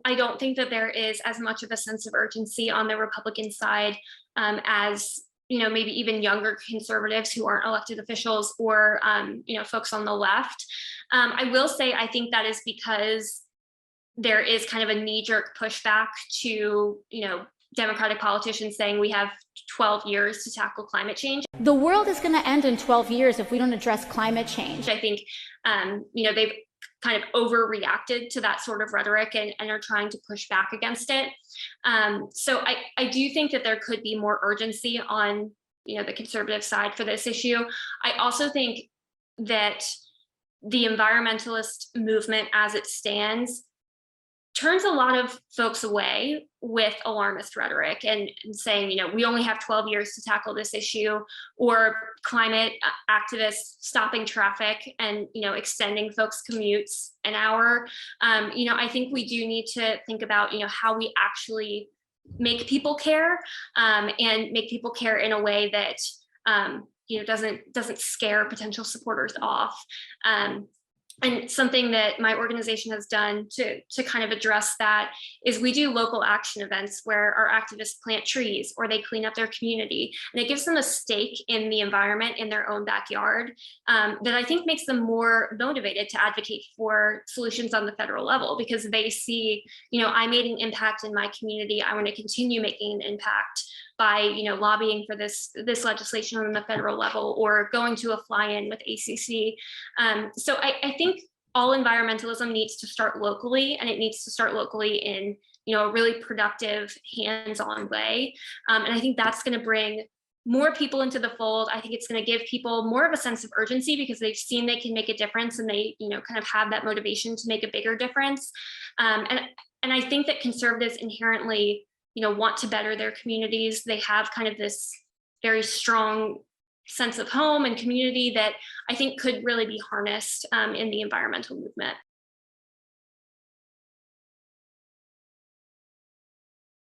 I don't think that there is as much of a sense of urgency on the Republican side as maybe even younger conservatives who aren't elected officials or folks on the left. I will say I think that is because there is kind of a knee-jerk pushback to Democratic politicians saying we have 12 years to tackle climate change. The world is going to end in 12 years if we don't address climate change. I think they've kind of overreacted to that sort of rhetoric and are trying to push back against it. So I do think that there could be more urgency on the conservative side for this issue. I also think that the environmentalist movement as it stands turns a lot of folks away with alarmist rhetoric and saying, we only have 12 years to tackle this issue, or climate activists stopping traffic and, extending folks' commutes an hour. I think we do need to think about, how we actually make people care and make people care in a way that, doesn't scare potential supporters off. And something that my organization has done to kind of address that is we do local action events where our activists plant trees or they clean up their community. And it gives them a stake in the environment in their own backyard that I think makes them more motivated to advocate for solutions on the federal level, because they see, I made an impact in my community. I want to continue making an impact by lobbying for this legislation on the federal level or going to a fly-in with ACC. So I think all environmentalism needs to start locally, and it needs to start locally in a really productive, hands-on way. And I think that's going to bring more people into the fold. I think it's going to give people more of a sense of urgency because they've seen they can make a difference, and they kind of have that motivation to make a bigger difference. And I think that conservatives inherently want to better their communities. They have kind of this very strong sense of home and community that I think could really be harnessed in the environmental movement.